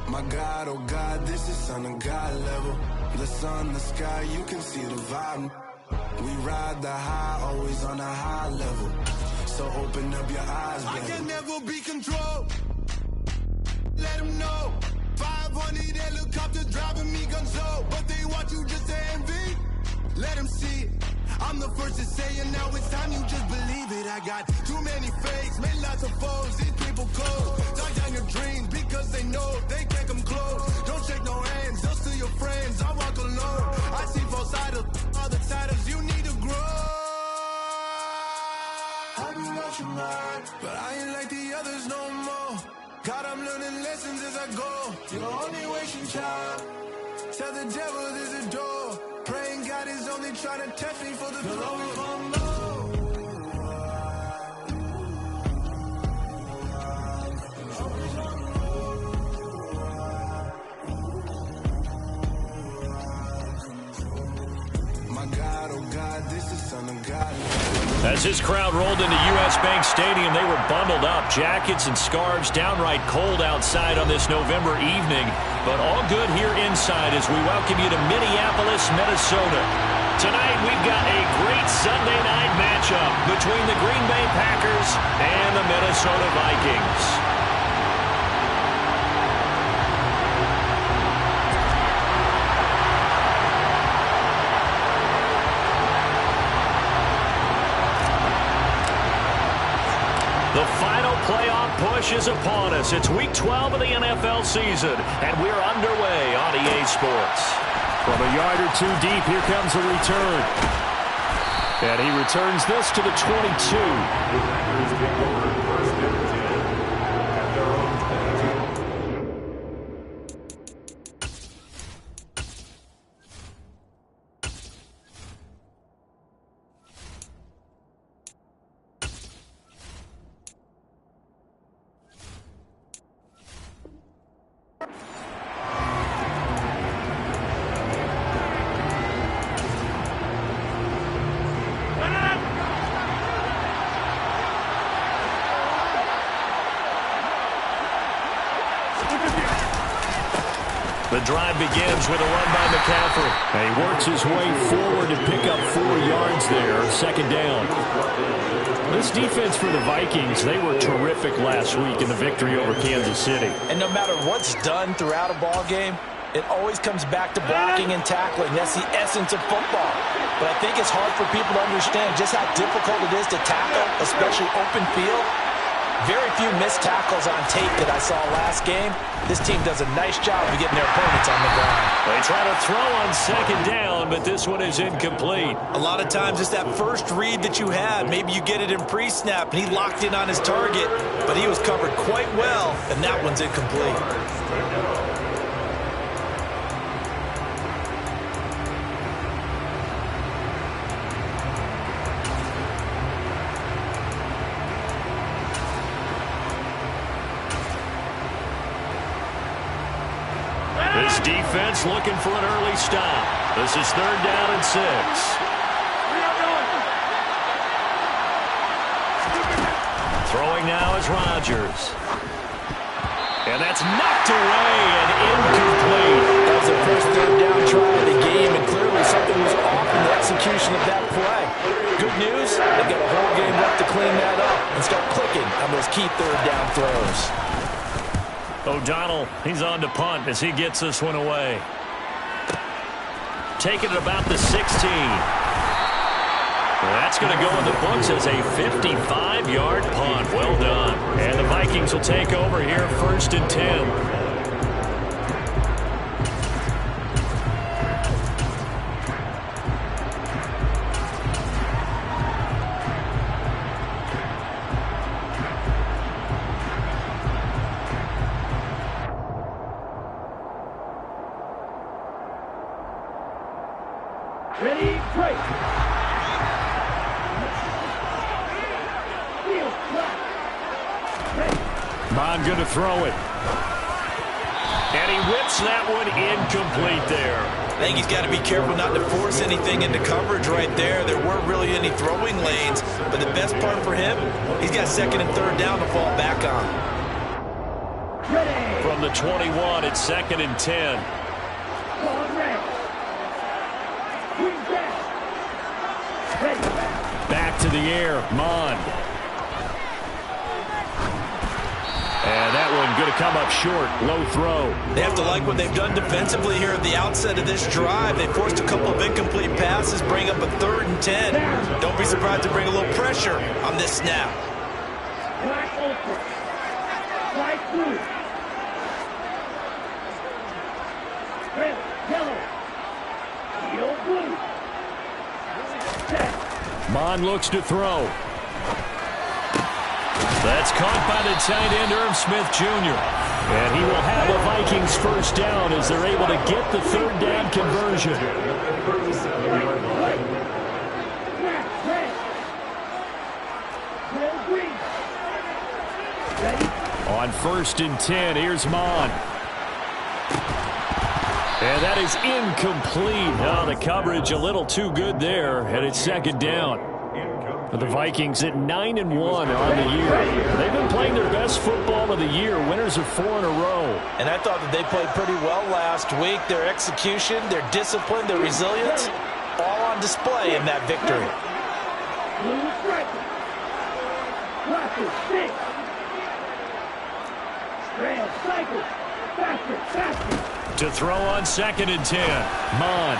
My God, oh God, this is son of God level. The sun, the sky, you can see the vibe. We ride the high, always on a high level. So open up your eyes, baby. I can never be controlled. Let them know. 500 helicopters driving me gonzo, but they want you just to envy. Let them see it. I'm the first to say it, now it's time you just believe it. I got too many fakes, made lots of foes. These people cold. Die down your dreams because they know they can't come close. Don't shake no hands, just to your friends. I walk alone. I see false idols, other titles. You need to grow. I be watching mine, but I ain't like the others no more. God, I'm learning lessons as I go. You're only wasting time. Tell the devil there's a door. Praying God is only trying to test me for the glory. My God, oh God, this is son of God. As this crowd rolled into U.S. Bank Stadium, they were bundled up, jackets and scarves, downright cold outside on this November evening. But all good here inside as we welcome you to Minneapolis, Minnesota. Tonight we've got a great Sunday night matchup between the Green Bay Packers and the Minnesota Vikings. The final playoff push is upon us. It's Week 12 of the NFL season, and we're underway on EA Sports. From a yard or two deep, here comes a return. And he returns this to the 22. The drive begins with a run by McCaffrey. And he works his way forward to pick up 4 yards there, second down. This defense for the Vikings, they were terrific last week in the victory over Kansas City. And no matter what's done throughout a ball game, it always comes back to blocking and tackling. That's the essence of football. But I think it's hard for people to understand just how difficult it is to tackle, especially open field. Very few missed tackles on tape that I saw last game. This team does a nice job of getting their opponents on the ground. They try to throw on second down, but this one is incomplete. A lot of times it's that first read that you had. Maybe you get it in pre-snap, and he locked in on his target, but he was covered quite well, and that one's incomplete. This defense looking for an early stop. This is 3rd down and 6. Throwing now is Rodgers. And that's knocked away and incomplete. That was the first 3rd down try of the game, and clearly something was off in the execution of that play. Good news, they got a whole game left to clean that up and start clicking on those key 3rd down throws. O'Donnell, he's on to punt as he gets this one away. Taking it about the 16. That's going to go in the books as a 55-yard punt. Well done. And the Vikings will take over here 1st and 10. Ready, break. Mond going to throw it. And he whips that one incomplete there. I think he's got to be careful not to force anything into coverage right there. There weren't really any throwing lanes, but the best part for him, he's got 2nd and 3rd down to fall back on. Ready. From from the 21. It's 2nd and 10. Back to the air, Mond. And that one going to come up short, low throw. They have to like what they've done defensively here at the outset of this drive. They forced a couple of incomplete passes, bring up a 3rd and 10. Don't be surprised to bring a little pressure on this snap. Mond looks to throw. That's caught by the tight end, Irv Smith Jr. And he will have the Vikings first down as they're able to get the 3rd down conversion. On 1st and 10, here's Mond. And that is incomplete. Oh, the coverage a little too good there, and it's 2nd down. For the Vikings at 9-1 on the year. They've been playing their best football of the year. Winners of 4 in a row. And I thought that they played pretty well last week. Their execution, their discipline, their resilience, all on display in that victory. To throw on 2nd and 10. Mond.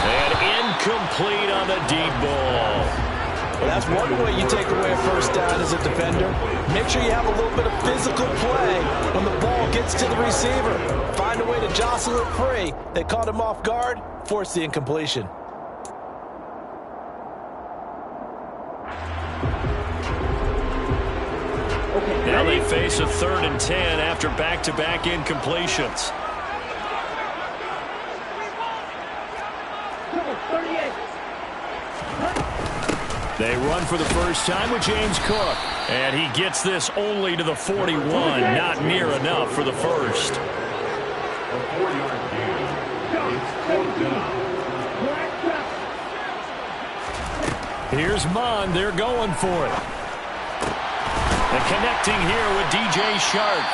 And incomplete on the deep ball. Well, that's one way you take away a first down as a defender. Make sure you have a little bit of physical play when the ball gets to the receiver. Find a way to jostle it free. They caught him off guard, forced the incompletion. Now they face a 3rd and 10 after back-to-back incompletions. They run for the first time with James Cook. And he gets this only to the 41. Not near enough for the first. Here's Mond. They're going for it. And connecting here with DJ Shark.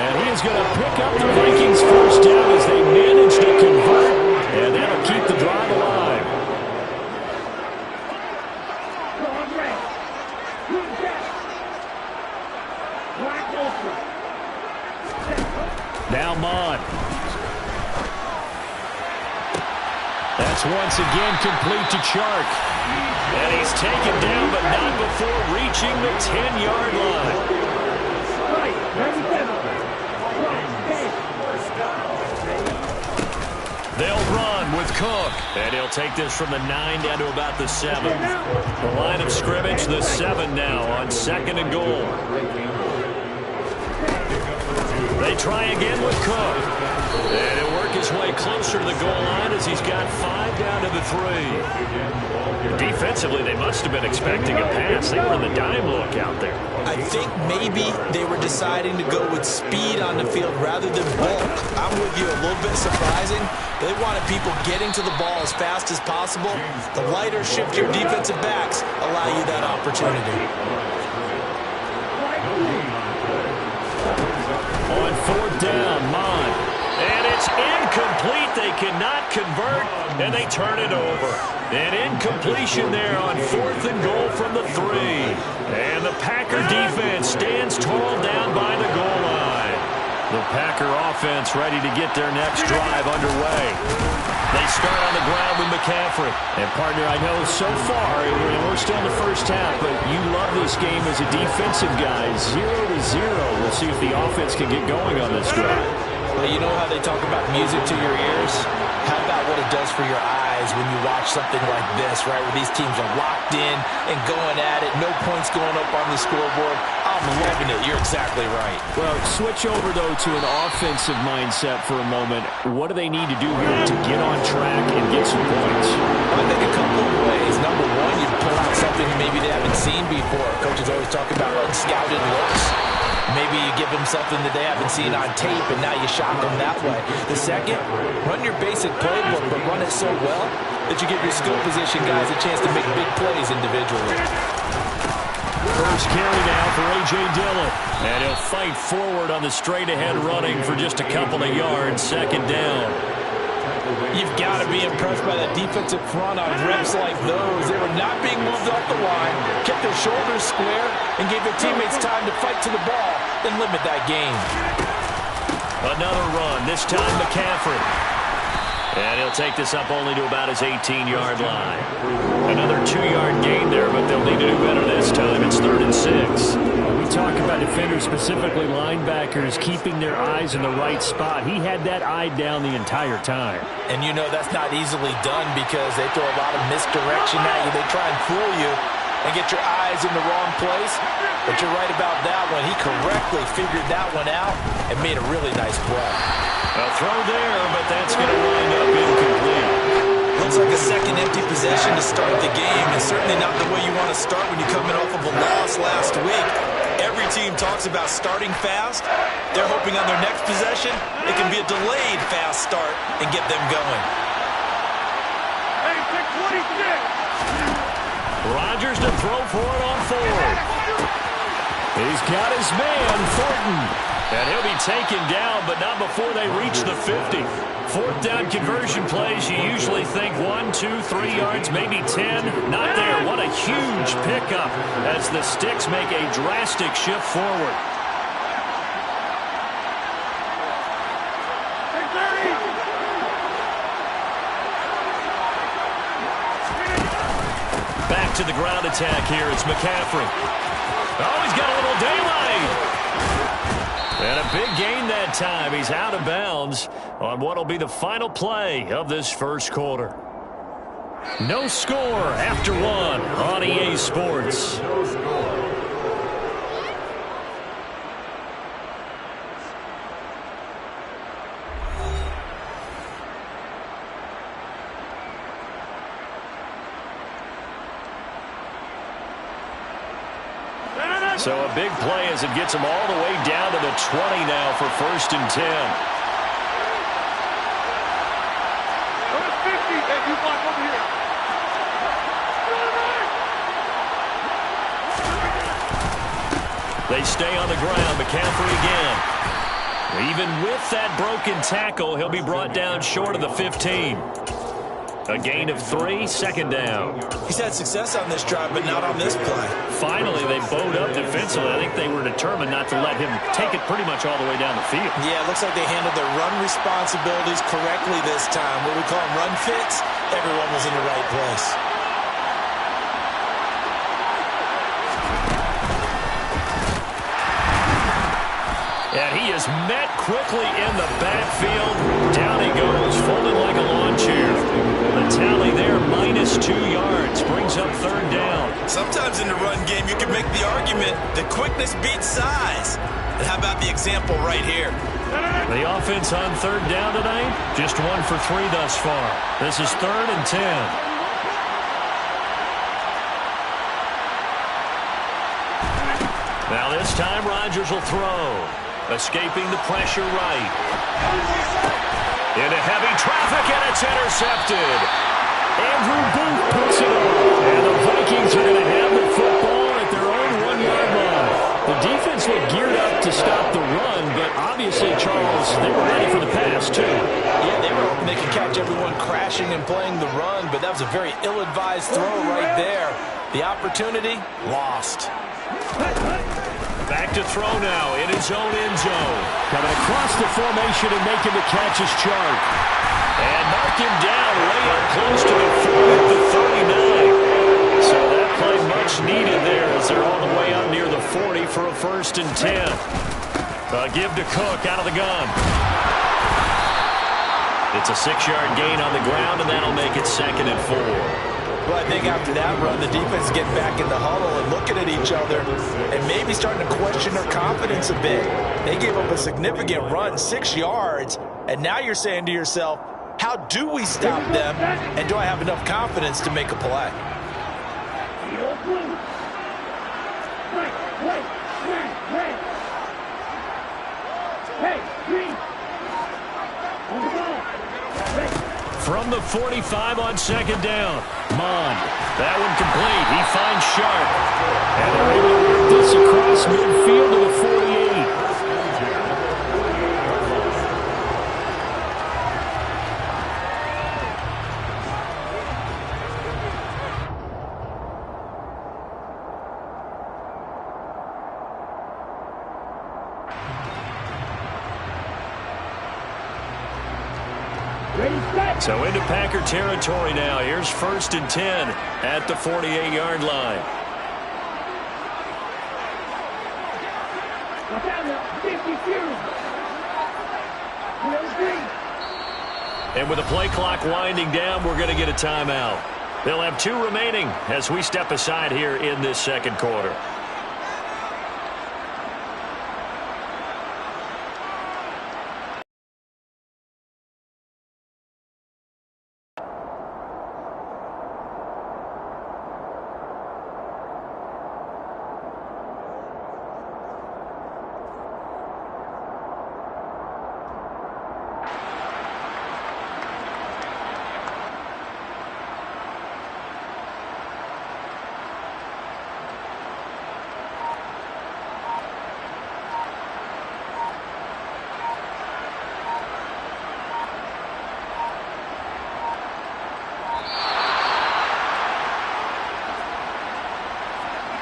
And he is going to pick up the Vikings first down as they manage to convert. And that'll keep the drive alive. Now Mond. That's once again complete to Chark. And he's taken down, but not before reaching the 10-yard line. They'll run with Cook. And he'll take this from the 9 down to about the 7. The line of scrimmage, the 7 now on 2nd and goal. They try again with Cook. And he'll work his way closer to the goal line as he's got 5 down to the 3. Defensively, they must have been expecting a pass. They were in the dime look out there. I think maybe they were deciding to go with speed on the field rather than bulk. I'm with you, a little bit surprising. They wanted people getting to the ball as fast as possible. The lighter, shiftier defensive backs allow you that opportunity. On 4th down, Mond. And it's incomplete. They cannot convert, and they turn it over. An incompletion there on 4th and goal from the 3. And the Packer defense stands tall down by the goal line. The Packer offense ready to get their next drive underway. They start on the ground with McCaffrey. And, partner, I know so far, we're still in the first half, but you love this game as a defensive guy. 0-0. We'll see if the offense can get going on this drive. Well, you know how they talk about music to your ears? How about what it does for your eyes when you watch something like this, right, where these teams are locked in and going at it, no points going up on the scoreboard? I'm loving it. You're exactly right. Well, switch over, though, to an offensive mindset for a moment. What do they need to do here to get on track and get some points? I think a couple of ways. Number one, you pull out something maybe they haven't seen before. Coaches always talk about unscouted looks. Maybe you give them something that they haven't seen on tape, and now you shock them that way. The second, run your basic playbook, but run it so well that you give your skill position guys a chance to make big plays individually. First carry now for A.J. Dillon. And he'll fight forward on the straight-ahead running for just a couple of yards. Second down. You've got to be impressed by that defensive front on reps like those. They were not being moved off the line, kept their shoulders square, and gave their teammates time to fight to the ball, then limit that gain. Another run, this time McCaffrey. And he'll take this up only to about his 18-yard line. Another 2-yard gain there, but they'll need to do better this time. It's 3rd and 6. We talk about defenders, specifically linebackers, keeping their eyes in the right spot. He had that eye down the entire time. And you know that's not easily done because they throw a lot of misdirection at you. They try and fool you and get your eyes in the wrong place. But you're right about that one. He correctly figured that one out and made a really nice play. A throw there, but that's going to wind up incomplete. Looks like a second empty possession to start the game, and certainly not the way you want to start when you're coming off of a loss last week. Every team talks about starting fast. They're hoping on their next possession it can be a delayed fast start and get them going. Hey, pick 26. Rodgers to throw for it on 4. He's got his man, Thornton. And he'll be taken down, but not before they reach the 50. 4th down conversion plays, you usually think 1, 2, 3 yards, maybe 10. Not there. What a huge pickup as the Sticks make a drastic shift forward. Back to the ground attack here. It's McCaffrey. Oh, he's got a little daylight. And a big gain that time. He's out of bounds on what will be the final play of this first quarter. No score after 1 on EA Sports. So a big play as it gets them all the way down to the 20 now for 1st and 10. Number 50, hey, you block over here. They stay on the ground. McCaffrey again. Even with that broken tackle, he'll be brought down short of the 15. A gain of 3, 2nd down. He's had success on this drive, but not on this play. Finally, they bowed up defensively. I think they were determined not to let him take it pretty much all the way down the field. Yeah, it looks like they handled their run responsibilities correctly this time. What we call them run fits, everyone was in the right place. And he is met quickly in the backfield. Down he goes, folded like a lawn chair. The tally there, -2 yards, brings up 3rd down. Sometimes in the run game, you can make the argument that quickness beats size. And how about the example right here? The offense on 3rd down tonight, just 1 for 3 thus far. This is 3rd and 10. Now this time, Rodgers will throw. Escaping the pressure right. Into heavy traffic, and it's intercepted. Andrew Booth puts it up. And the Vikings are going to have the football at their own 1-yard line. The defense looked geared up to stop the run, but obviously, Charles, they were ready for the pass, too. Yeah, they were hoping they could catch everyone crashing and playing the run, but that was a very ill-advised throw right there. The opportunity, lost. Back to throw now in his own end zone. Coming across the formation and making the catch is Chark. And knocked him down way up close to the 40 at the 39. So that play much needed there as they're all the way up near the 40 for a 1st and 10. Give to Cook out of the gun. It's a 6-yard gain on the ground, and that'll make it 2nd and 4. Well, I think after that run, the defense get back in the huddle and looking at each other and maybe starting to question their confidence a bit. They gave up a significant run, 6 yards, and now you're saying to yourself, how do we stop them, and do I have enough confidence to make a play? from the 45 on second down. Mond. That one complete. He finds Sharp. And they're able to work this across midfield to the 48. So into Packer territory now. Here's 1st and 10 at the 48-yard line. And with the play clock winding down, we're going to get a timeout. They'll have 2 remaining as we step aside here in this second quarter.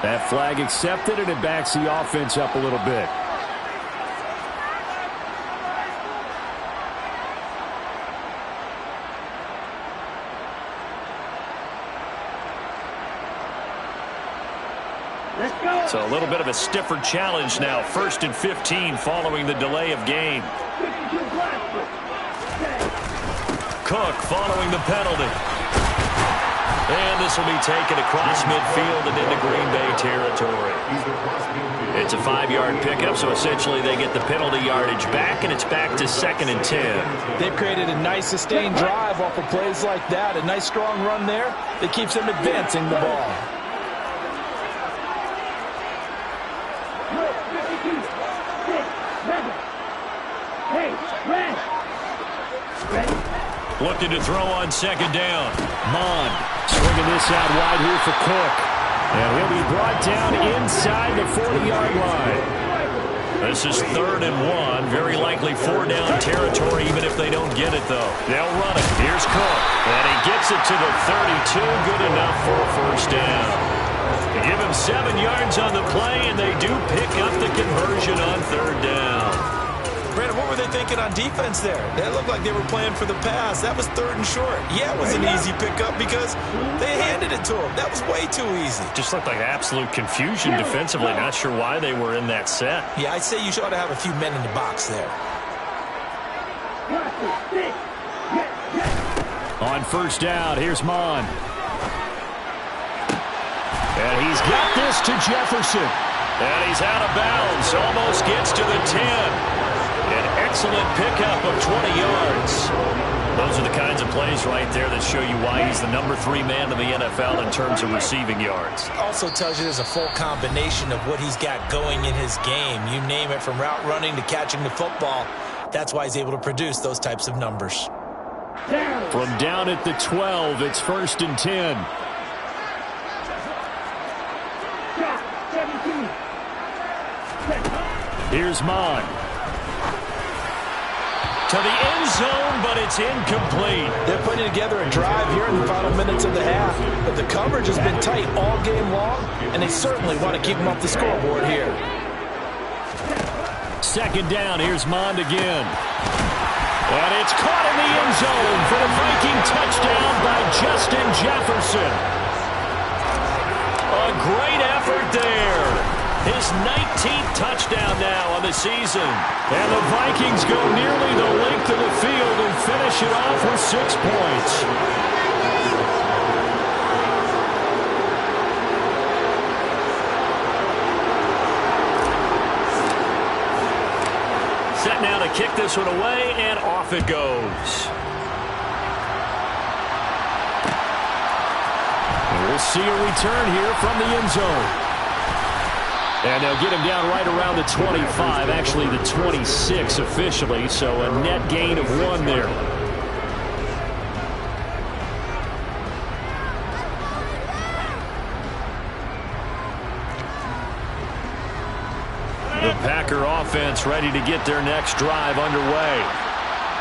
That flag accepted, and it backs the offense up a little bit. So a little bit of a stiffer challenge now. 1st and 15 following the delay of game. Cook following the penalty. And this will be taken across midfield and into Green Bay territory. It's a 5-yard pickup, so essentially they get the penalty yardage back, and it's back to 2nd and 10. They've created a nice sustained drive off of plays like that. A nice strong run there that keeps them advancing the ball. Looking to throw on second down. Mond swinging this out wide here for Cook. And he'll be brought down inside the 40-yard line. This is 3rd and 1. Very likely 4-down territory, even if they don't get it, though. They'll run it. Here's Cook. And he gets it to the 32. Good enough for a 1st down. They give him 7 yards on the play, and they do pick up the conversion on 3rd down. Brandon, what were they thinking on defense there? They looked like they were playing for the pass. That was 3rd and short. Yeah, it was an easy pickup because they handed it to him. That was way too easy. Just looked like absolute confusion defensively. Not sure why they were in that set. Yeah, I'd say you ought to have a few men in the box there. On 1st down, here's Mond. And he's got this to Jefferson. And he's out of bounds. Almost gets to the 10. An excellent pickup of 20 yards. Those are the kinds of plays right there that show you why he's the number 3 man in the NFL in terms of receiving yards. Also tells you there's a full combination of what he's got going in his game. You name it, from route running to catching the football. That's why he's able to produce those types of numbers. From down at the 12, it's 1st and 10. Here's Mond. To the end zone, but it's incomplete. They're putting together a drive here in the final minutes of the half. But the coverage has been tight all game long, and they certainly want to keep them off the scoreboard here. 2nd down, here's Mond again. And it's caught in the end zone for the Viking touchdown by Justin Jefferson. A great effort there. His 19th touchdown now on the season. And the Vikings go nearly the length of the field and finish it off with 6 points. Set now to kick this one away, and off it goes. And we'll see a return here from the end zone. And they'll get him down right around the 25, actually the 26 officially, so a net gain of 1 there. offense ready to get their next drive underway.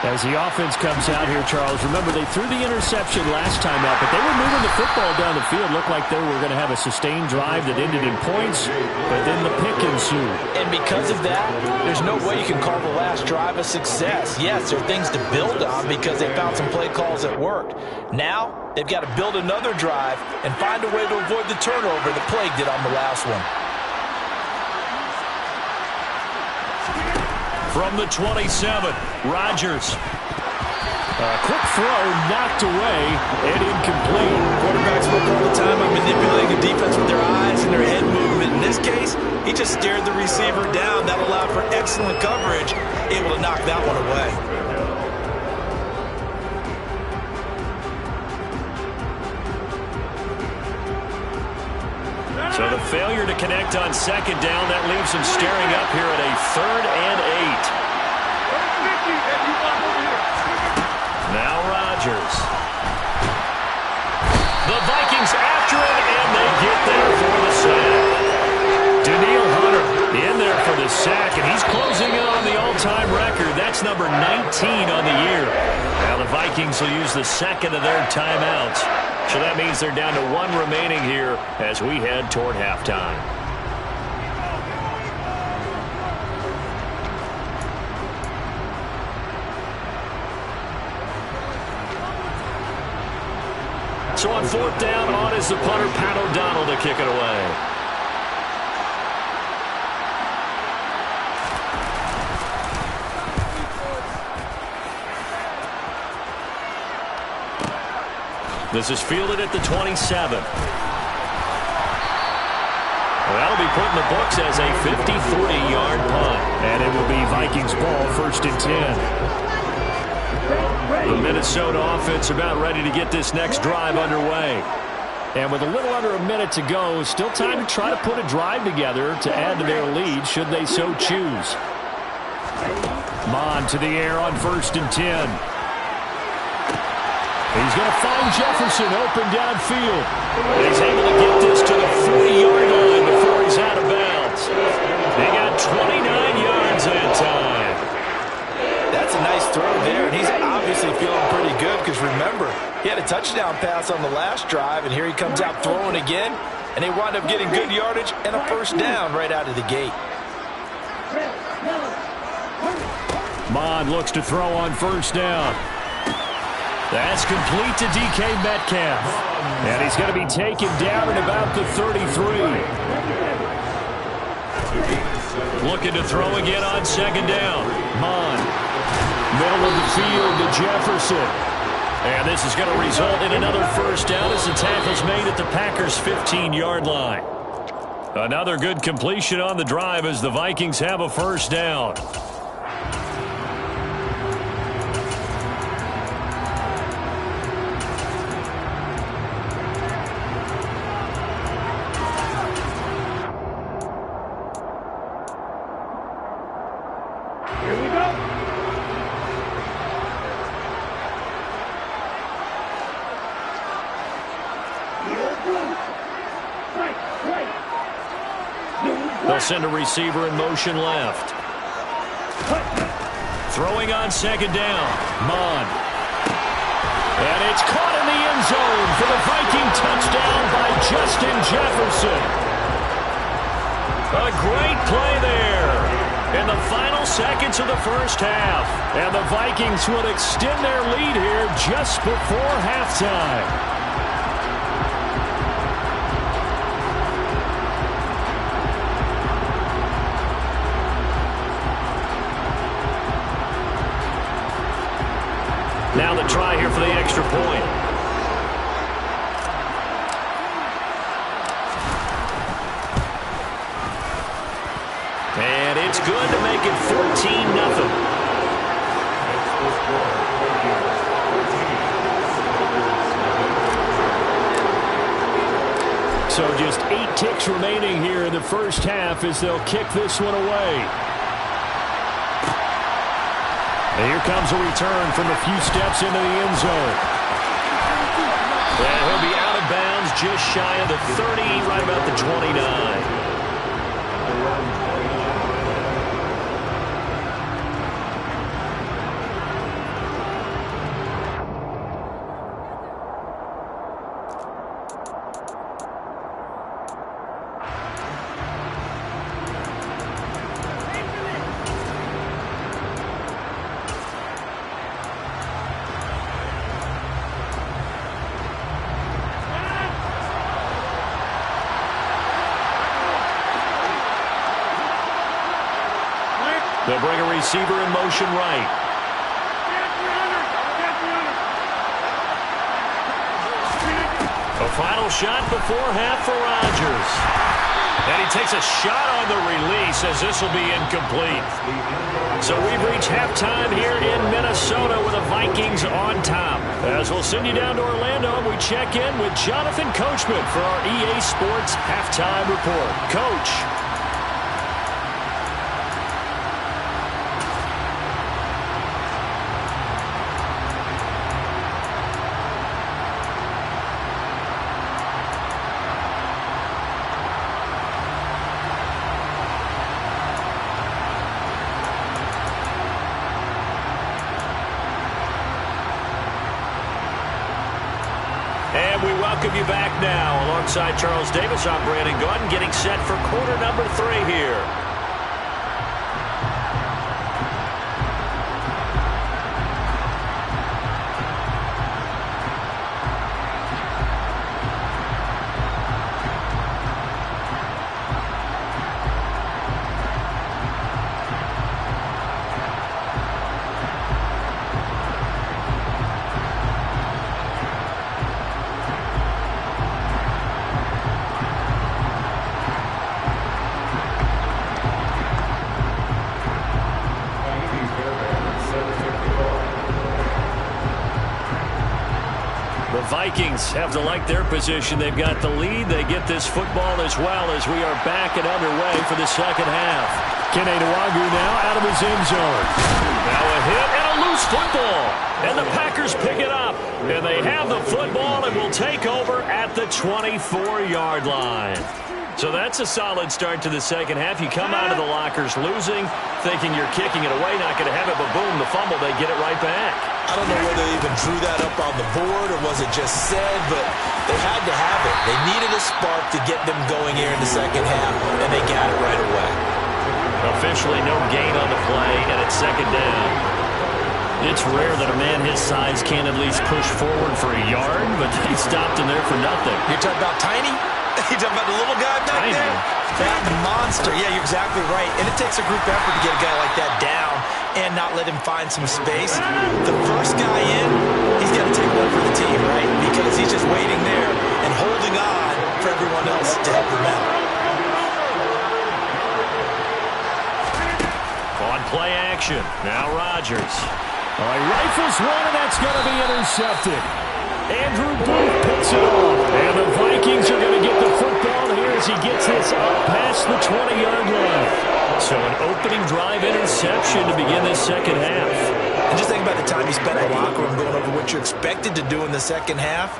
As the offense comes out here, Charles, remember they threw the interception last time out, but they were moving the football down the field. Looked like they were going to have a sustained drive that ended in points, but then the pick ensued. And because of that, there's no way you can call the last drive a success. Yes, there are things to build on because they found some play calls that worked. Now, they've got to build another drive and find a way to avoid the turnover that plagued it on the last one. From the 27, Rodgers. A quick throw knocked away and incomplete. Quarterbacks work all the time on manipulating the defense with their eyes and their head movement. In this case, he just stared the receiver down. That allowed for excellent coverage, able to knock that one away. So the failure to connect on second down, that leaves him staring up here at a 3rd and 8. Now Rodgers. The Vikings after it, and they get there for the sack. Daniil Hunter in there for the sack, and he's closing in on the all-time record. That's number 19 on the year. Now the Vikings will use the second of their timeouts. So that means they're down to 1 remaining here as we head toward halftime. So on 4th down, on is the punter, Pat O'Donnell, to kick it away. This is fielded at the 27. That'll be put in the books as a 53-yard punt. And it will be Vikings ball, 1st and 10. The Minnesota offense about ready to get this next drive underway. And with a little under a minute to go, still time to try to put a drive together to add to their lead should they so choose. Mond to the air on 1st and 10. He's going to find Jefferson open downfield. He's able to get this to the 40-yard line before he's out of bounds. They got 29 yards that time. That's a nice throw there, and he's obviously feeling pretty good because, remember, he had a touchdown pass on the last drive, and here he comes out throwing again, and they wind up getting good yardage and a 1st down right out of the gate. Mond looks to throw on 1st down. That's complete to DK Metcalf. And he's going to be taken down at about the 33. Looking to throw again on 2nd down. Mond. Middle of the field to Jefferson. And this is going to result in another 1st down as the tackle's made at the Packers' 15-yard line. Another good completion on the drive as the Vikings have a 1st down. They'll send a receiver in motion left. Throwing on 2nd down. Mond. And it's caught in the end zone for the Viking touchdown by Justin Jefferson. A great play there in the final seconds of the 1st half. And the Vikings would extend their lead here just before halftime. Now the try here for the extra point. And it's good to make it 14-0. So just 8 ticks remaining here in the 1st half as they'll kick this one away. And here comes a return from a few steps into the end zone. And he'll be out of bounds just shy of the 30, right about the 29. receiver in motion right. A final shot before half for Rodgers. And he takes a shot on the release as this will be incomplete. So we've reached halftime here in Minnesota with the Vikings on top. As we'll send you down to Orlando, we check in with Jonathan Coachman for our EA Sports Halftime Report. Coach. And we welcome you back now. Alongside Charles Davis, I'm Brandon Gaudin, getting set for quarter number 3 here. Vikings have to like their position. They've got the lead. They get this football as well as we are back and underway for the second half. Kene Nwangwu now out of his end zone. Now a hit and a loose football. And the Packers pick it up. And they have the football and will take over at the 24-yard line. So that's a solid start to the second half. You come out of the lockers losing, thinking you're kicking it away, not going to have it, but boom, the fumble, they get it right back. I don't know whether they even drew that up on the board or was it just said, but they had to have it. They needed a spark to get them going here in the second half, and they got it right away. Officially no gain on the play, and it's second down. It's rare that a man his size can't at least push forward for a yard, but they stopped him there for nothing. You're talking about tiny? You're talking about the little guy back there? That monster. Yeah, you're exactly right. And it takes a group effort to get a guy like that down and not let him find some space. The first guy in, he's got to take one for the team, right? Because he's just waiting there and holding on for everyone else to help him out. On play action. Now Rodgers. All right, rifles one, and that's going to be intercepted. Andrew Booth picks it off. And the Vikings are going to get the football here as he gets this up past the 20-yard line. So an opening drive interception to begin this second half. And just think about the time you spent in the locker room going over what you're expected to do in the second half.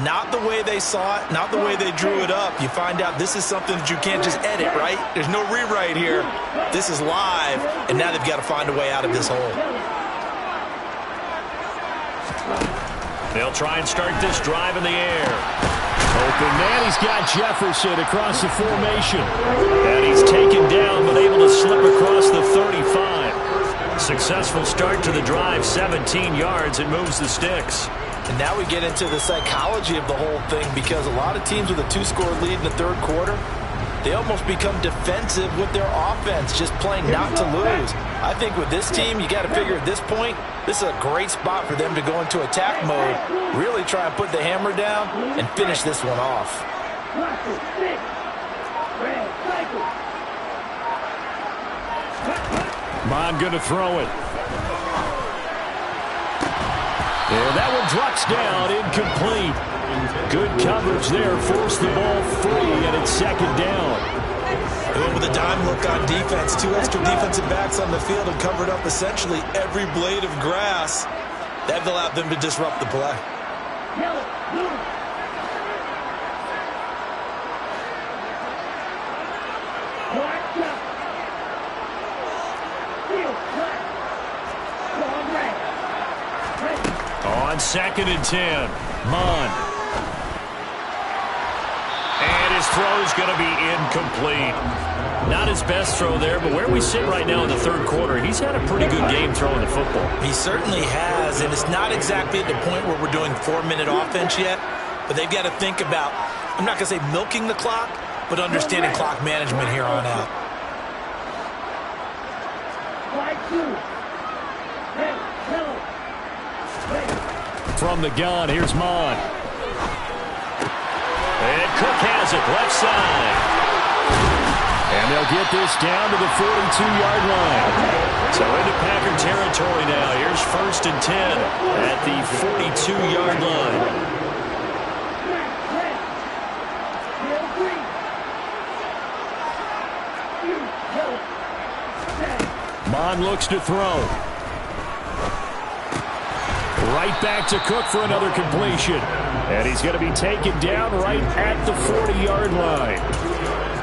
Not the way they saw it, not the way they drew it up. You find out this is something that you can't just edit, right? There's no rewrite here. This is live, and now they've got to find a way out of this hole. They'll try and start this drive in the air. Open man, he's got Jefferson across the formation. And he's taken down, but able to slip across the 35. Successful start to the drive, 17 yards, and moves the sticks. And now we get into the psychology of the whole thing, because a lot of teams with a 2-score lead in the third quarter, they almost become defensive with their offense, just playing not to lose. I think with this team, you got to figure at this point, this is a great spot for them to go into attack mode, really try and put the hammer down and finish this one off. Mond going to throw it. And that one drops down, incomplete. Good coverage there, forced the ball free, and it's second down. They went with a dime look on defense. 2 extra defensive backs on the field and covered up essentially every blade of grass. That allowed them to disrupt the play. On 2nd and 10, Mond. And his throw is going to be incomplete. Not his best throw there, but where we sit right now in the third quarter, he's had a pretty good game throwing the football. He certainly has, and it's not exactly at the point where we're doing 4-minute offense yet, but they've got to think about, I'm not going to say milking the clock, but understanding clock management here on out. From the gun, here's Mond. And Cook has it, left side. And they'll get this down to the 42-yard line. So into Packer territory now. Here's 1st and 10 at the 42-yard line. Mond looks to throw. Right back to Cook for another completion. And he's going to be taken down right at the 40-yard line.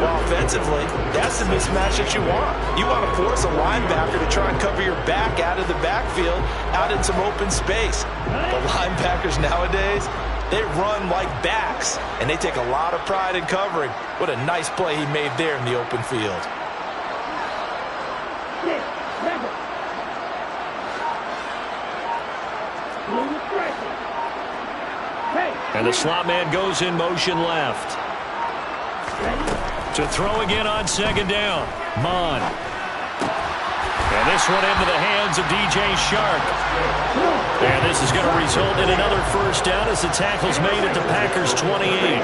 Well, offensively, that's the mismatch that you want. You want to force a linebacker to try and cover your back out of the backfield, out in some open space. But linebackers nowadays, they run like backs, and they take a lot of pride in covering. What a nice play he made there in the open field. And the slot man goes in motion left. To throw again on 2nd down. Mond. And this one into the hands of DJ Shark. And this is going to result in another 1st down as the tackle's made at the Packers' 28.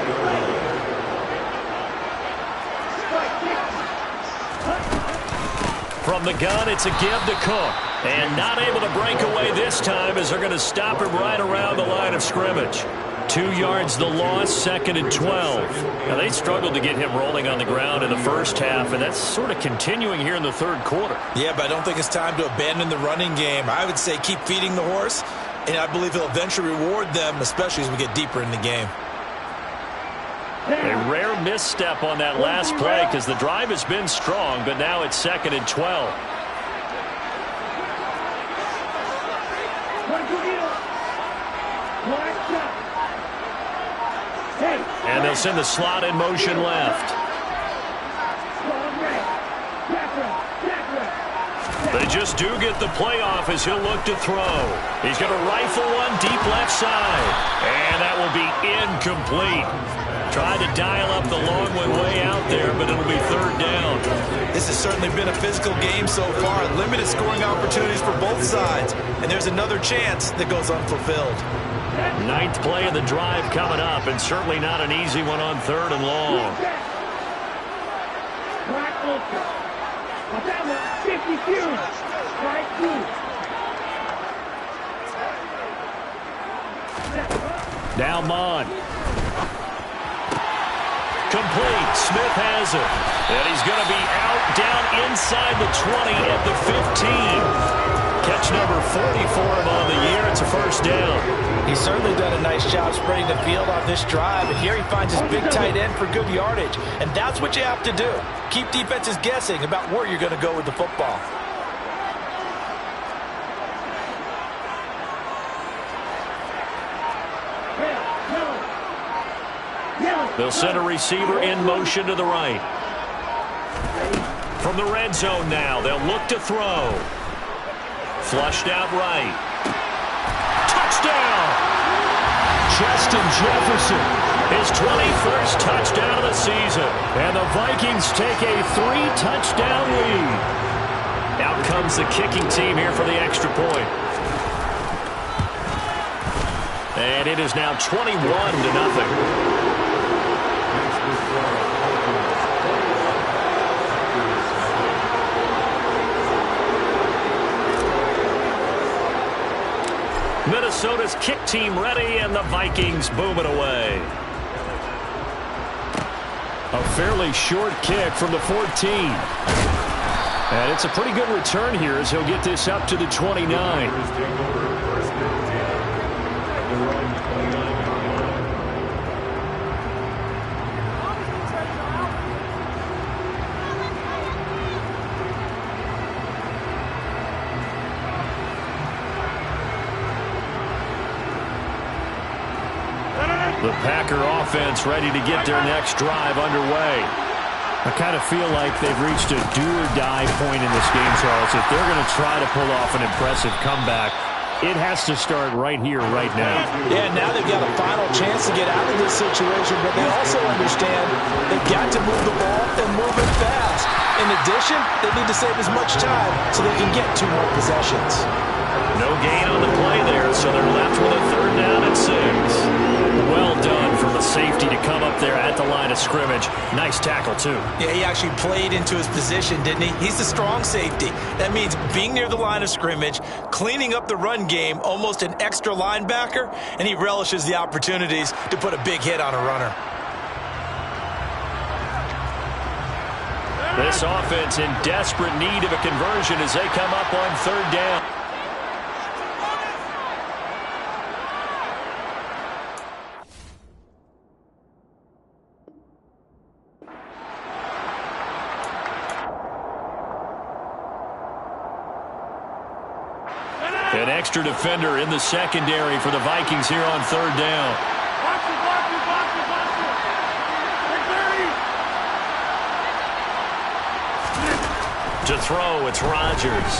From the gun, it's a give to Cook. And not able to break away this time as they're going to stop him right around the line of scrimmage. 2 yards the loss, 2nd and 12. Now, they struggled to get him rolling on the ground in the first half, and that's sort of continuing here in the 3rd quarter. Yeah, but I don't think it's time to abandon the running game. I would say keep feeding the horse, and I believe he'll eventually reward them, especially as we get deeper in the game. A rare misstep on that last play because the drive has been strong, but now it's 2nd and 12. And they'll send the slot in motion left. They just do get the playoff as he'll look to throw. He's going to rifle one deep left side. And that will be incomplete. Tried to dial up the long one way out there, but it'll be 3rd down. This has certainly been a physical game so far. Limited scoring opportunities for both sides. And there's another chance that goes unfulfilled. 9th play of the drive coming up, and certainly not an easy one on 3rd and long. Now Mond. Complete. Smith has it. And he's going to be out down inside the 20 at the 15. Catch number 40 for him on the year. It's a 1st down. He's certainly done a nice job spreading the field on this drive, and here he finds his big tight end for good yardage. And that's what you have to do. Keep defenses guessing about where you're going to go with the football. They'll send a receiver in motion to the right. From the red zone now, they'll look to throw. Flushed out right. Touchdown! Justin Jefferson, his 21st touchdown of the season. And the Vikings take a 3-touchdown lead. Out comes the kicking team here for the extra point. And it is now 21-0. Minnesota's kick team ready, and the Vikings boom it away. A fairly short kick from the 14. And it's a pretty good return here as he'll get this up to the 29. The Packer offense ready to get their next drive underway. I kind of feel like they've reached a do-or-die point in this game, Charles. If they're going to try to pull off an impressive comeback, it has to start right here, right now. Yeah, now they've got a final chance to get out of this situation, but they also understand they've got to move the ball and move it fast. In addition, they need to save as much time so they can get 2 more possessions. No gain on the play there, so they're left with a 3rd down and 6. Well done from the safety to come up there at the line of scrimmage. Nice tackle, too. Yeah, he actually played into his position, didn't he? He's a strong safety. That means being near the line of scrimmage, cleaning up the run game, almost an extra linebacker, and he relishes the opportunities to put a big hit on a runner. This offense in desperate need of a conversion as they come up on 3rd down. An extra defender in the secondary for the Vikings here on 3rd down. To throw, it's Rodgers.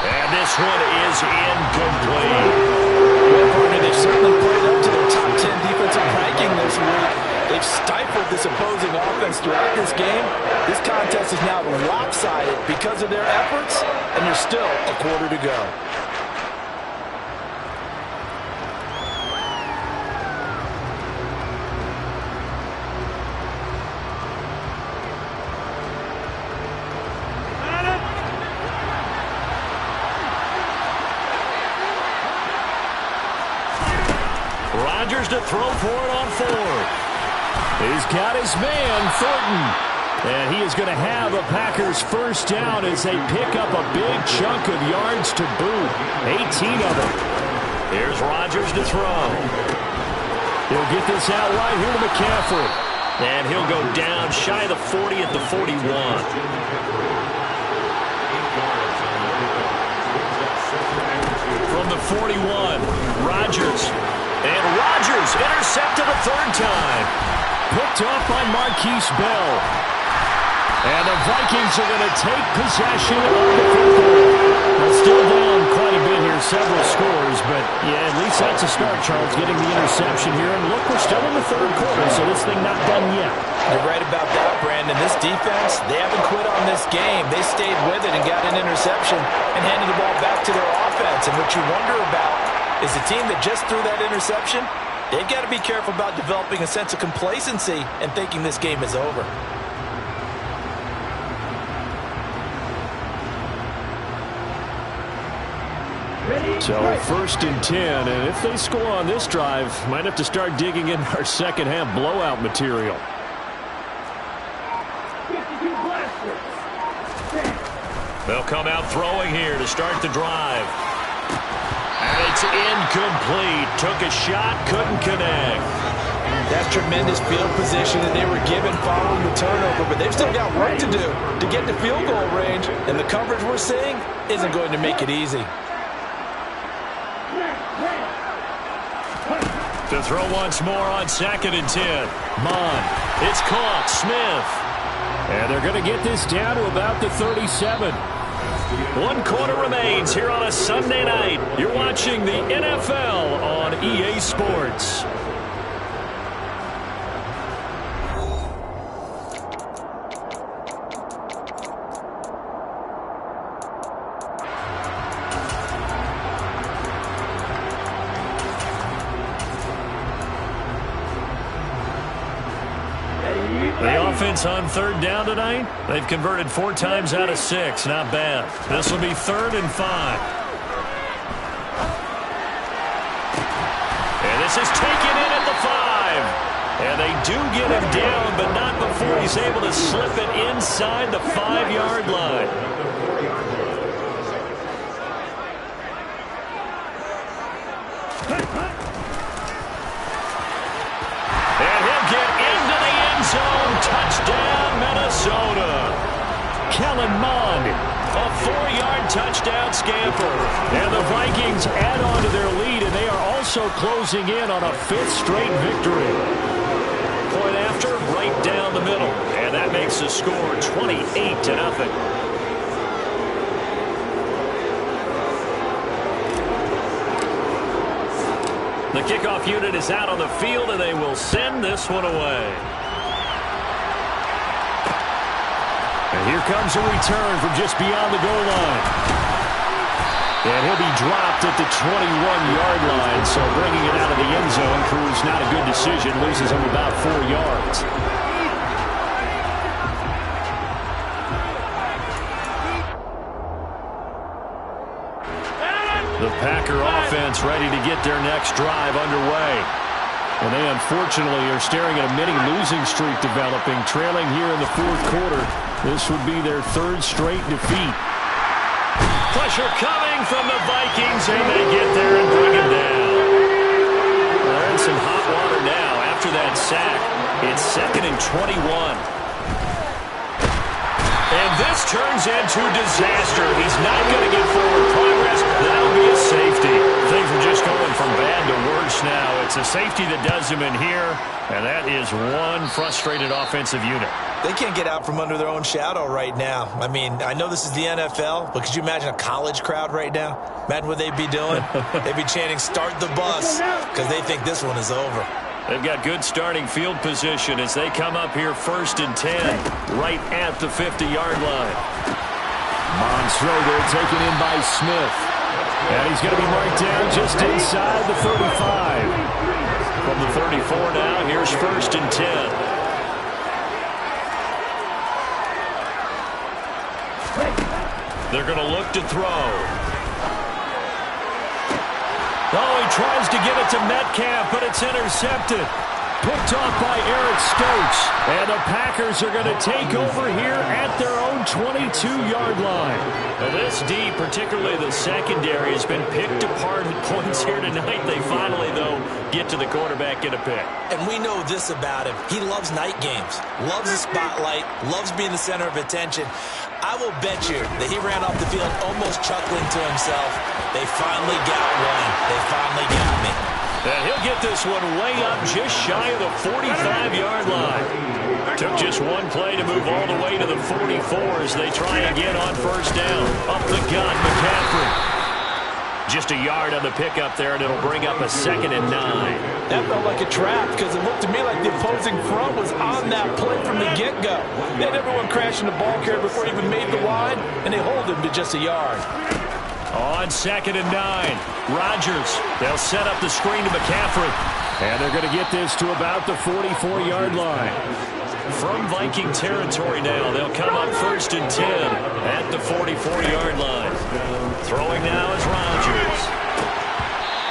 And this one is incomplete. Well, partner, they've certainly played up to their top 10 defensive ranking this week. They've stifled this opposing offense throughout this game. This contest is now lopsided because of their efforts, and there's still a quarter to go. Rodgers to throw for it on 4th. He's got his man, Thornton. And he is going to have a Packers 1st down as they pick up a big chunk of yards to boot. 18 of them. Here's Rodgers to throw. He'll get this out right here to McCaffrey. And he'll go down shy of the 40 at the 41. From the 41, Rodgers. And Rodgers intercepted a 3rd time. Picked off by Marquise Bell. And the Vikings are going to take possession of the football. They're still down quite a bit here, several scores, but yeah, at least that's a start, Charles, getting the interception here. And look, we're still in the 3rd quarter, so this thing not done yet. You're right about that, Brandon. This defense, they haven't quit on this game. They stayed with it and got an interception and handed the ball back to their offense. And what you wonder about is the team that just threw that interception, they've got to be careful about developing a sense of complacency and thinking this game is over. So 1st and 10, and if they score on this drive, might have to start digging in our second half blowout material. They'll come out throwing here to start the drive. And it's incomplete. Took a shot, couldn't connect. That's tremendous field position that they were given following the turnover, but they've still got work to do to get to field goal range, and the coverage we're seeing isn't going to make it easy. To throw once more on 2nd and 10. Mond. It's caught. Smith. And they're going to get this down to about the 37. 1 quarter remains here on a Sunday night. You're watching the NFL on EA Sports. The offense on 3rd down tonight, they've converted 4 times out of 6. Not bad. This will be 3rd and 5. And this is taken in at the 5. And they do get him down, but not before he's able to slip it inside the 5-yard line. And he'll get into the end zone. Touchdown, Minnesota. Kellen Mond, a 4-yard touchdown scamper. And the Vikings add on to their lead, and they are also closing in on a 5th straight victory. Point after, right down the middle. And that makes the score 28-0. The kickoff unit is out on the field, and they will send this one away. Here comes a return from just beyond the goal line. And he'll be dropped at the 21-yard line, so bringing it out of the end zone proves not a good decision, loses him about 4 yards. The Packer offense ready to get their next drive underway. And they unfortunately are staring at a mini losing streak developing, trailing here in the fourth quarter. This would be their third straight defeat. Pressure coming from the Vikings, and they get there and bring him down. They're in some hot water now after that sack. It's 2nd and 21. And this turns into disaster. He's not going to get forward progress. That'll be a safety. Things are just going from bad to worse now. It's a safety that does him in here, and that is one frustrated offensive unit. They can't get out from under their own shadow right now. I mean, I know this is the NFL, but could you imagine a college crowd right now? Imagine what they'd be doing. They'd be chanting, "Start the bus," because they think this one is over. They've got good starting field position as they come up here 1st and 10, right at the 50-yard line. Mond there taken in by Smith. And he's going to be marked down just inside the 35. From the 34 now, here's 1st and 10. They're going to look to throw. Oh, he tries to give it to Metcalf, but it's intercepted. Picked off by Eric Stokes. And the Packers are going to take over here at their own 22-yard line. Now this D, particularly the secondary, has been picked apart at points here tonight. They finally, though, get to the quarterback, get a pick. And we know this about him. He loves night games, loves the spotlight, loves being the center of attention. I will bet you that he ran off the field almost chuckling to himself. They finally got one. They finally got me. And he'll get this one way up just shy of the 45-yard line. Took just one play to move all the way to the 44 as they try again on 1st down. Up the gut, McCaffrey. Just a yard on the pickup there, and it'll bring up a 2nd and 9. That felt like a trap because it looked to me like the opposing front was on that play from the get-go. They had everyone crashing the ball carrier before he even made the line, and they hold him to just a yard. On 2nd and 9, Rodgers. They'll set up the screen to McCaffrey. And they're going to get this to about the 44-yard line. From Viking territory now, they'll come up 1st and 10 at the 44-yard line. Throwing now is Rodgers.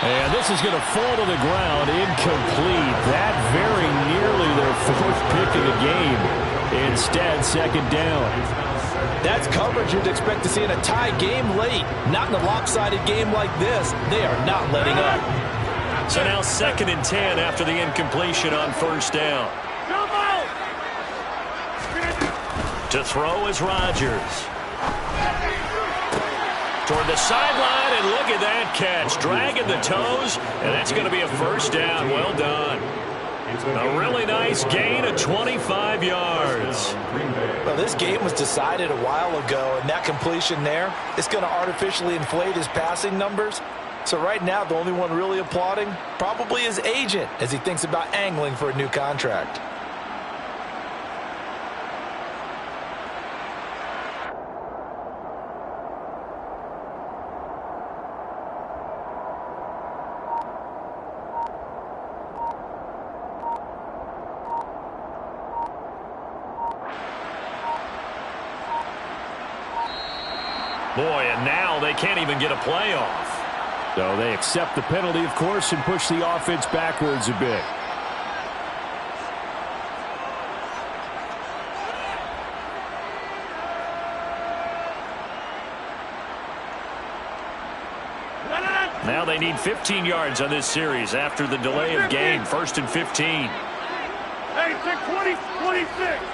And this is going to fall to the ground, incomplete. That very nearly their 4th pick of the game. Instead, 2nd down. That's coverage you'd expect to see in a tie game late. Not in a lopsided game like this. They are not letting up. So now 2nd and 10 after the incompletion on 1st down. To throw is Rodgers. Toward the sideline, and look at that catch. Dragging the toes, and that's going to be a 1st down. Well done. A really nice gain of 25 yards. Well, this game was decided a while ago, and that completion there is going to artificially inflate his passing numbers. So right now, the only one really applauding probably his agent as he thinks about angling for a new contract. Boy, and now they can't even get a playoff. So they accept the penalty, of course, and push the offense backwards a bit. Now they need 15 yards on this series after the delay of game. 1st and 15. Hey, 20, 26.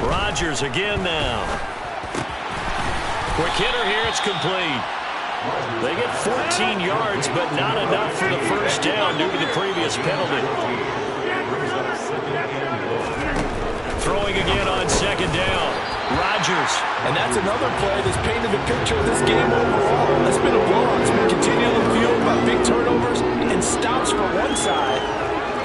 Rodgers again now. Quick hitter here, it's complete. They get 14 yards, but not enough for the 1st down due to the previous penalty. Throwing again on 2nd down. Rodgers. And that's another play that's painted the picture of this game overall. It's been a blowout. It's been continually fueled by big turnovers and stops for one side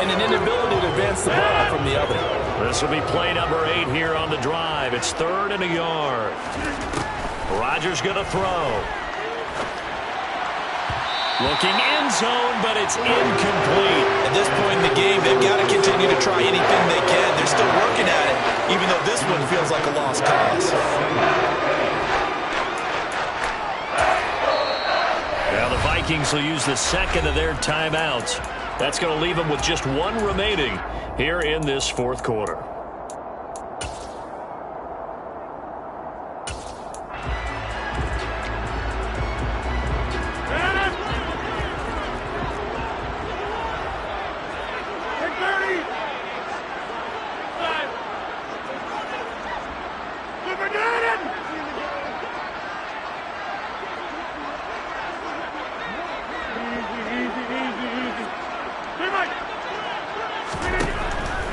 and an inability to advance the ball from the other. This will be play number 8 here on the drive. It's 3rd and a yard. Rodgers going to throw. Looking end zone, but it's incomplete. At this point in the game, they've got to continue to try anything they can. They're still working at it, even though this one feels like a lost cause. Now the Vikings will use the second of their timeouts. That's going to leave them with just 1 remaining here in this 4th quarter.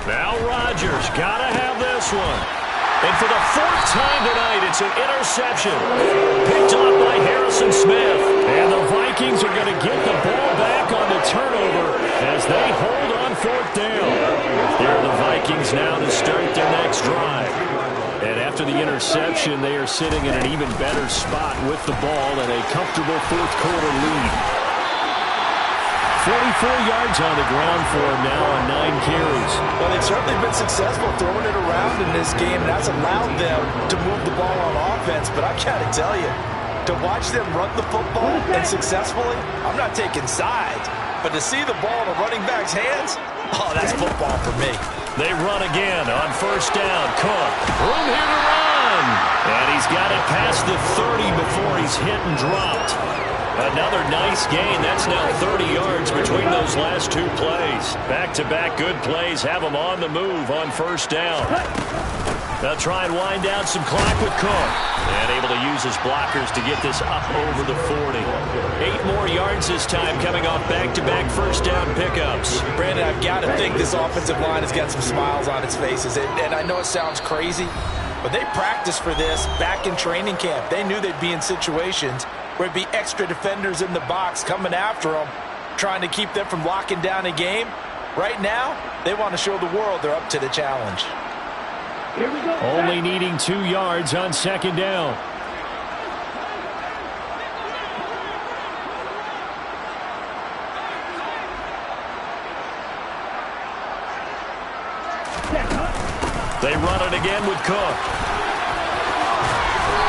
Now Rodgers got to have this one. And for the 4th time tonight, it's an interception. Picked up by Harrison Smith. And the Vikings are going to get the ball back on the turnover as they hold on 4th down. Here are the Vikings now to start their next drive. And after the interception, they are sitting in an even better spot with the ball and a comfortable 4th quarter lead. 44 yards on the ground for him now on 9 carries. Well, they've certainly been successful throwing it around in this game, and that's allowed them to move the ball on offense. But I got to tell you, to watch them run the football and successfully, I'm not taking sides. But to see the ball in a running back's hands, oh, that's football for me. They run again on 1st down. Cook, room here to run. And he's got it past the 30 before he's hit and dropped. Another nice gain. That's now 30 yards between those last 2 plays. Back-to-back good plays have them on the move on 1st down. They'll try and wind down some clock with Cook. And able to use his blockers to get this up over the 40. 8 more yards this time coming off back-to-back 1st down pickups. Brandon, I've got to think this offensive line has got some smiles on its faces. And I know it sounds crazy, but they practiced for this back in training camp. They knew they'd be in situations where it'd be extra defenders in the box coming after them, trying to keep them from locking down a game. Right now, they want to show the world they're up to the challenge. Here we go. Only needing 2 yards on 2nd down. They run it again with Cook.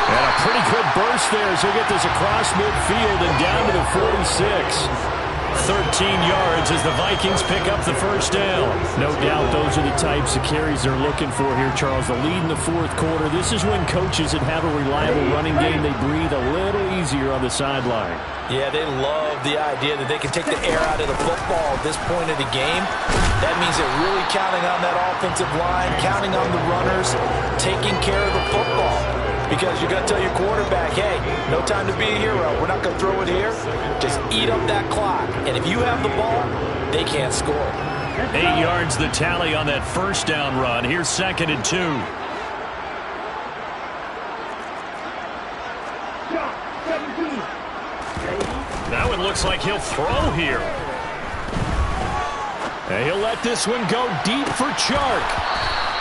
And a pretty good burst there as he'll get this across midfield and down to the 46. 13 yards as the Vikings pick up the 1st down. No doubt those are the types of carries they're looking for here, Charles. The lead in the 4th quarter. This is when coaches that have a reliable running game, they breathe a little easier on the sideline. Yeah, they love the idea that they can take the air out of the football at this point of the game. That means they're really counting on that offensive line, counting on the runners, taking care of the football. Because you got to tell your quarterback, hey, no time to be a hero. We're not going to throw it here. Just eat up that clock. And if you have the ball, they can't score. 8 yards the tally on that 1st down run. Here's 2nd and 2. Now it looks like he'll throw here. And he'll let this one go deep for Chark.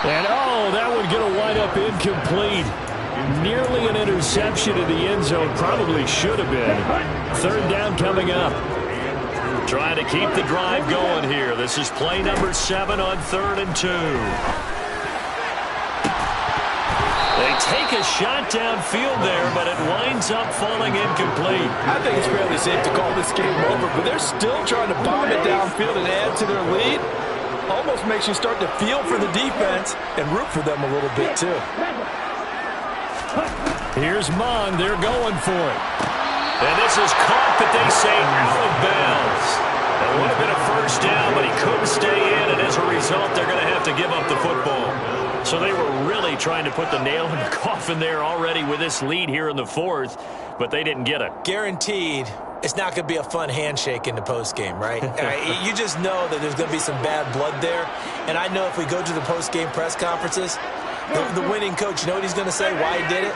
And, oh, that one going to wind up incomplete. Nearly an interception in the end zone. Probably should have been. 3rd down coming up. Trying to keep the drive going here. This is play number 7 on 3rd and 2. They take a shot downfield there, but it winds up falling incomplete. I think it's fairly safe to call this game over, but they're still trying to bomb it downfield and add to their lead. Almost makes you start to feel for the defense and root for them a little bit, too. Here's Mond. They're going for it. And this is caught, but they say out of bounds. That would have been a 1st down, but he couldn't stay in, and as a result, they're going to have to give up the football. So they were really trying to put the nail in the coffin there already with this lead here in the 4th, but they didn't get it. Guaranteed, it's not going to be a fun handshake in the postgame, right? You just know that there's going to be some bad blood there. And I know if we go to the postgame press conferences, the winning coach, you know what he's going to say, why he did it?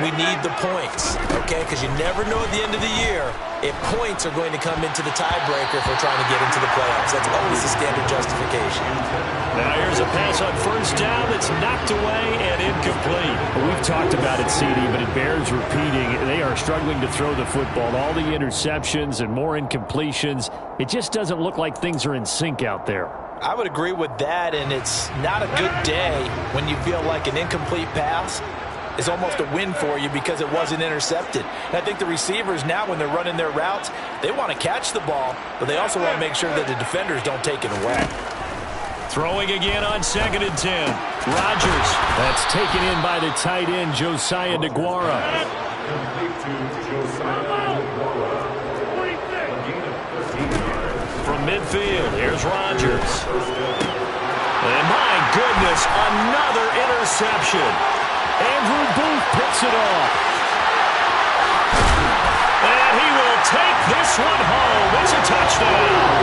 We need the points, okay? Because you never know at the end of the year if points are going to come into the tiebreaker if we're trying to get into the playoffs. That's always the standard justification. Now here's a pass on first down that's knocked away and incomplete. Well, we've talked about it, CD, but it bears repeating. They are struggling to throw the football. All the interceptions and more incompletions. It just doesn't look like things are in sync out there. I would agree with that, and it's not a good day when you feel like an incomplete pass is almost a win for you because it wasn't intercepted. And I think the receivers now, when they're running their routes, they want to catch the ball, but they also want to make sure that the defenders don't take it away. Throwing again on 2nd and 10. Rodgers. That's taken in by the tight end, Josiah DeGuara. From midfield, here's Rodgers. And my goodness, another interception. Andrew Booth picks it off. And he will take this one home. It's a touchdown.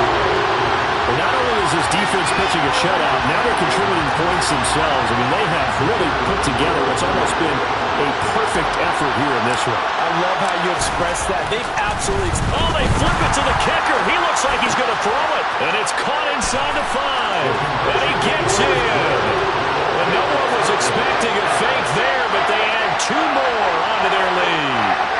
Well, not only is this defense pitching a shutout, now they're contributing points themselves. I mean, they have really put together what's almost been a perfect effort here in this one. I love how you express that. They've absolutely... Oh, they flip it to the kicker. He looks like he's going to throw it. And it's caught inside the 5. And he gets in. And no one was expecting a fake there, but they add 2 more onto their lead.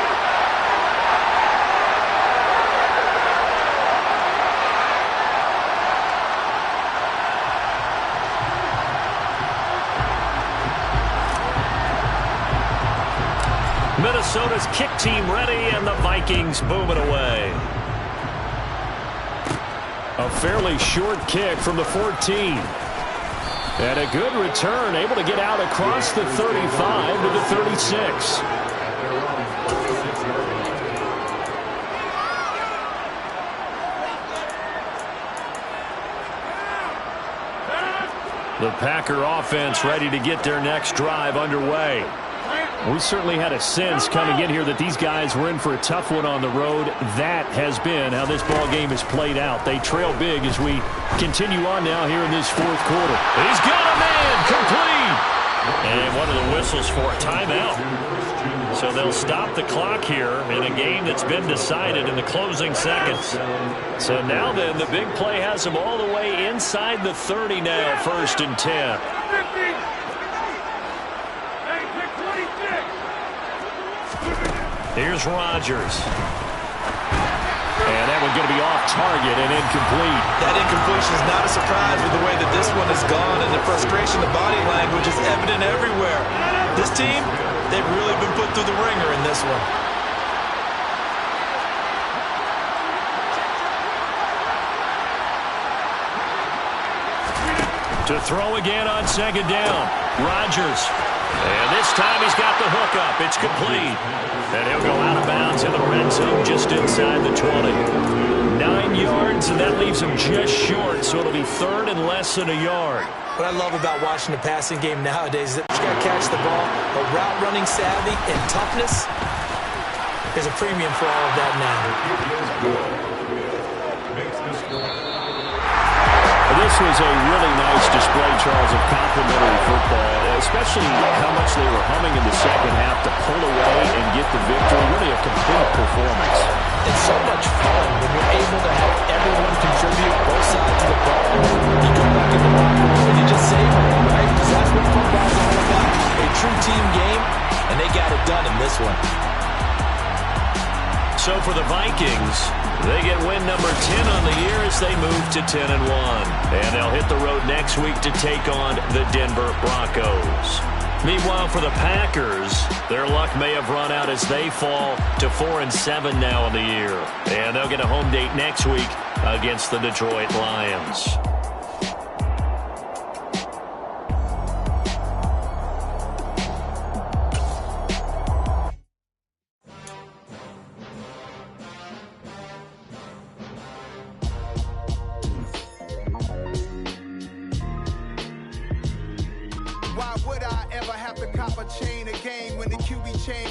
Minnesota's kick team ready, and the Vikings boom it away. A fairly short kick from the 14. And a good return, able to get out across the 35 to the 36. The Packer offense ready to get their next drive underway. We certainly had a sense coming in here that these guys were in for a tough one on the road. That has been how this ball game has played out. They trail big as we continue on now here in this 4th quarter. He's got a man complete. And one of the whistles for a timeout. So they'll stop the clock here in a game that's been decided in the closing seconds. So now then, the big play has them all the way inside the 30 now, 1st and 10. Here's Rodgers. And that one's going to be off target and incomplete. That incompletion is not a surprise with the way that this one has gone, and the frustration, the body language is evident everywhere. This team, they've really been put through the ringer in this one. To throw again on 2nd down. Rodgers. And this time he's got the hook up. It's complete. And he'll go out of bounds in the red zone just inside the 20. 9 yards, and that leaves him just short, so it'll be 3rd and less than a yard. What I love about watching the passing game nowadays is that you got to catch the ball, but route running savvy and toughness, there's a premium for all of that now. This was a really nice display, Charles, of complimentary football, especially how much they were humming in the second half to pull away and get the victory. Really a complete performance. It's so much fun when you're able to have everyone contribute both sides of the ball. You go back in the locker room and you just savor it, right? Because that's what football is all about. A true team game, and they got it done in this one. So for the Vikings, they get win number 10 on the year as they move to 10-1. And they'll hit the road next week to take on the Denver Broncos. Meanwhile, for the Packers, their luck may have run out as they fall to 4-7 now in the year. And they'll get a home date next week against the Detroit Lions. Why would I ever have to cop a chain a game when the QB chain